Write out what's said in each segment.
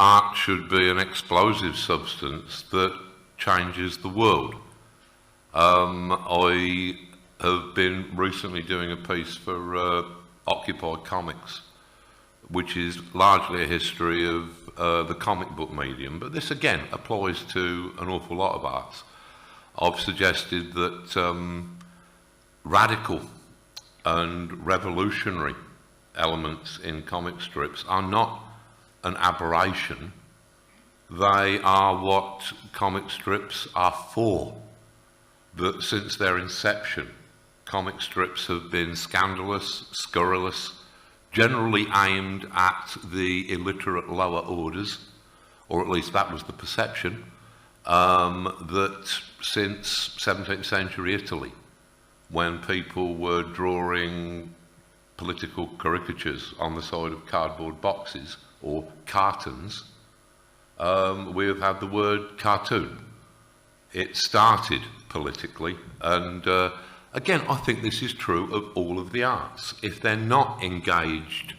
art should be an explosive substance that changes the world. I have been recently doing a piece for Occupy Comics, which is largely a history of the comic book medium, but this again applies to an awful lot of arts. I've suggested that radical and revolutionary elements in comic strips are not an aberration. They are what comic strips are for. That since their inception, comic strips have been scandalous, scurrilous, generally aimed at the illiterate lower orders, or at least that was the perception, that since 17th century Italy, when people were drawing political caricatures on the side of cardboard boxes or cartons, we have had the word cartoon. It started politically, and again, I think this is true of all of the arts. If they're not engaged,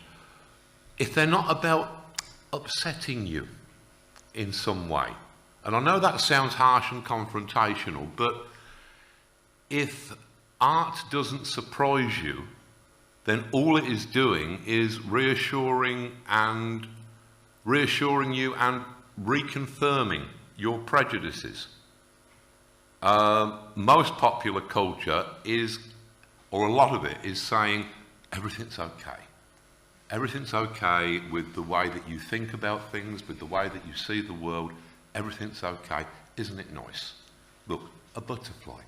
if they're not about upsetting you in some way, and I know that sounds harsh and confrontational, but if art doesn't surprise you, then all it is doing is reassuring you and reconfirming your prejudices. Most popular culture is, or a lot of it, is saying everything's okay. Everything's okay with the way that you think about things, with the way that you see the world. Everything's okay. Isn't it nice? Look, a butterfly.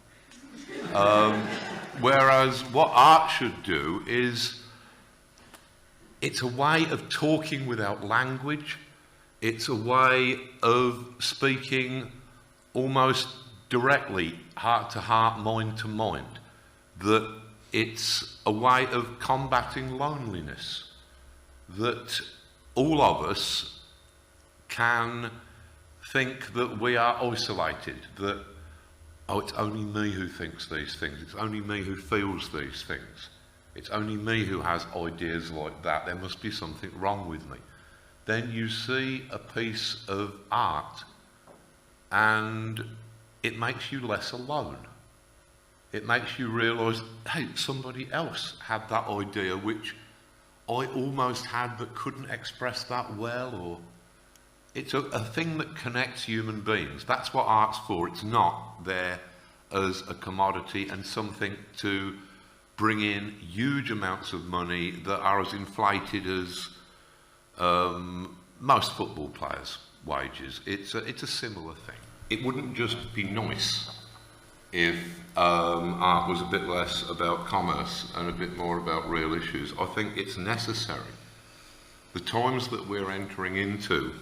Whereas what art should do is, it's a way of talking without language. It's a way of speaking almost directly, heart to heart, mind to mind. That it's a way of combating loneliness. That all of us can think that we are isolated, that, oh, it's only me who thinks these things, it's only me who feels these things, it's only me who has ideas like that, there must be something wrong with me. Then you see a piece of art and it makes you less alone. It makes you realise, hey, somebody else had that idea which I almost had but couldn't express that well, or it's a thing that connects human beings. That's what art's for. It's not there as a commodity and something to bring in huge amounts of money that are as inflated as most football players' wages. It's a similar thing. It wouldn't just be nice if art was a bit less about commerce and a bit more about real issues. I think it's necessary. The times that we're entering into,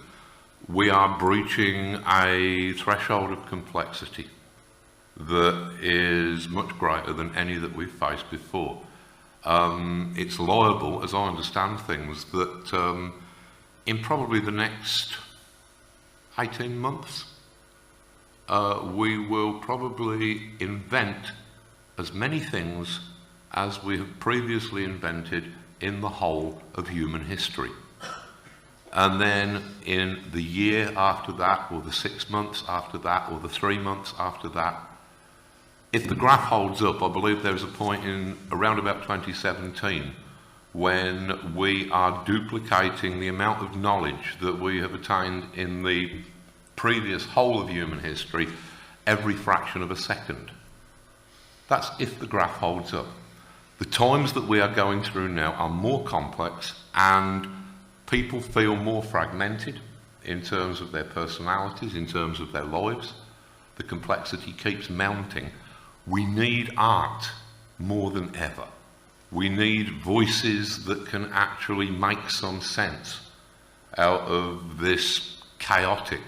we are breaching a threshold of complexity that is much greater than any that we've faced before. It's liable, as I understand things, that in probably the next 18 months, we will probably invent as many things as we have previously invented in the whole of human history. And then in the year after that, or the 6 months after that, or the 3 months after that, if the graph holds up, I believe there's a point in around about 2017 when we are duplicating the amount of knowledge that we have attained in the previous whole of human history every fraction of a second. That's if the graph holds up. The times that we are going through now are more complex and people feel more fragmented in terms of their personalities, in terms of their lives. The complexity keeps mounting. We need art more than ever. We need voices that can actually make some sense out of this chaotic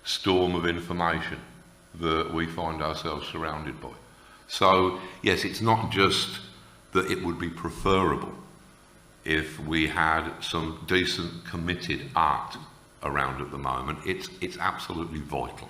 storm of information that we find ourselves surrounded by. So, yes, it's not just that it would be preferable if we had some decent, committed art around at the moment. It's absolutely vital.